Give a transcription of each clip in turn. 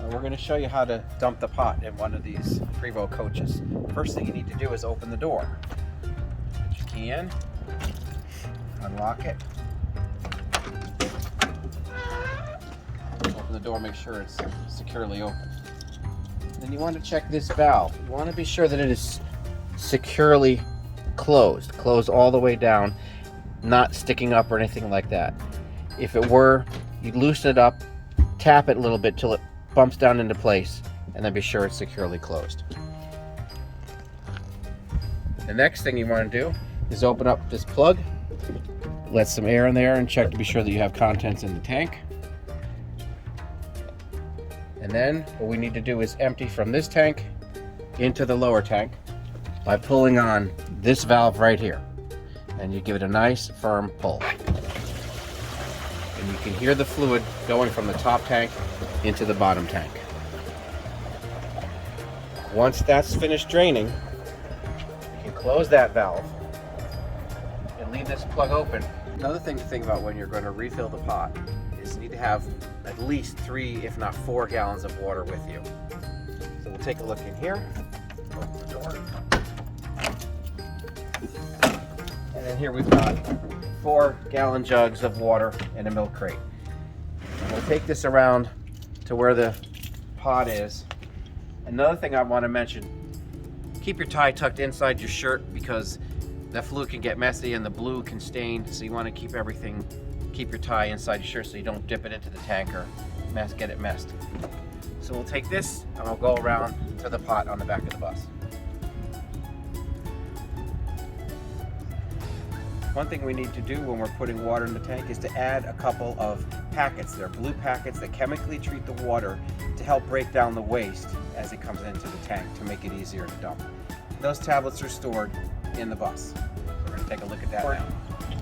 We're going to show you how to dump the pot in one of these Prevost coaches. First thing you need to do is open the door. Put your key in, unlock it, open the door, make sure it's securely open. Then you want to check this valve. You want to be sure that it is securely closed all the way down, not sticking up or anything like that. If it were, you'd loosen it up, tap it a little bit till it bumps down into place, and then be sure it's securely closed. The next thing you want to do is open up this plug, let some air in there, and check to be sure that you have contents in the tank. And then what we need to do is empty from this tank into the lower tank by pulling on this valve right here. And you give it a nice firm pull. And you can hear the fluid going from the top tank into the bottom tank. Once that's finished draining, you can close that valve and leave this plug open. Another thing to think about when you're going to refill the pot is you need to have at least 3, if not 4 gallons of water with you. So we'll take a look in here, open the door. And then here we've got 4-gallon jugs of water in a milk crate. And we'll take this around to where the pot is. Another thing I want to mention, keep your tie tucked inside your shirt because the fluid can get messy and the blue can stain, so you want to keep your tie inside your shirt so you don't dip it into the tank or get it messed. So we'll take this and we'll go around to the pot on the back of the bus. One thing we need to do when we're putting water in the tank is to add a couple of packets. They're blue packets that chemically treat the water to help break down the waste as it comes into the tank to make it easier to dump. Those tablets are stored in the bus. We're going to take a look at that now.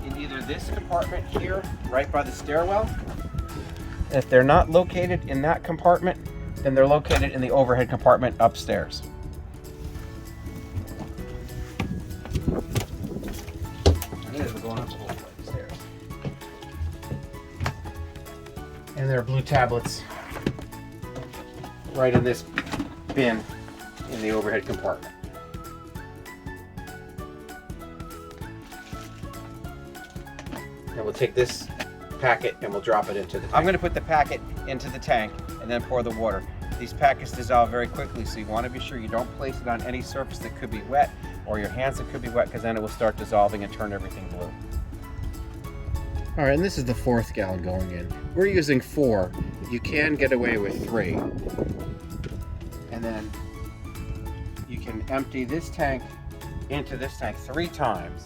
In either this compartment here, right by the stairwell. If they're not located in that compartment, then they're located in the overhead compartment upstairs. We're going up the whole flight of stairs. And there are blue tablets right in this bin in the overhead compartment. And we'll take this packet and we'll drop it into the tank. I'm going to put the packet into the tank and then pour the water. These packets dissolve very quickly, so you want to be sure you don't place it on any surface that could be wet or your hands that could be wet, because then it will start dissolving and turn everything blue. All right, and this is the 4th gallon going in. We're using 4. You can get away with 3. And then you can empty this tank into this tank 3 times,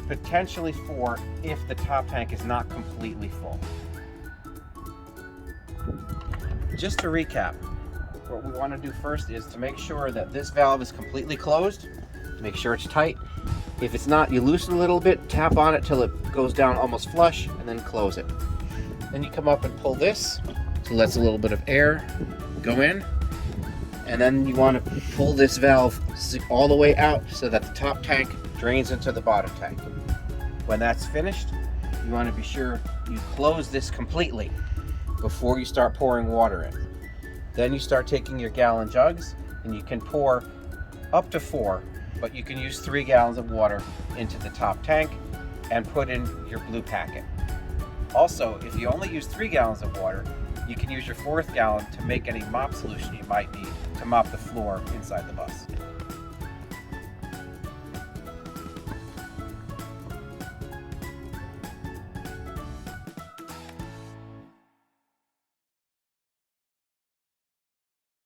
potentially 4 if the top tank is not completely full. Just to recap, what we want to do first is to make sure that this valve is completely closed. Make sure it's tight. If it's not, you loosen a little bit, tap on it till it goes down almost flush, and then close it. Then you come up and pull this, so lets a little bit of air go in, and then you want to pull this valve all the way out so that the top tank drains into the bottom tank. When that's finished, you want to be sure you close this completely before you start pouring water in. Then you start taking your gallon jugs, and you can pour up to 4, but you can use 3 gallons of water into the top tank and put in your blue packet. Also, if you only use 3 gallons of water, you can use your 4th gallon to make any mop solution you might need to mop the floor inside the bus.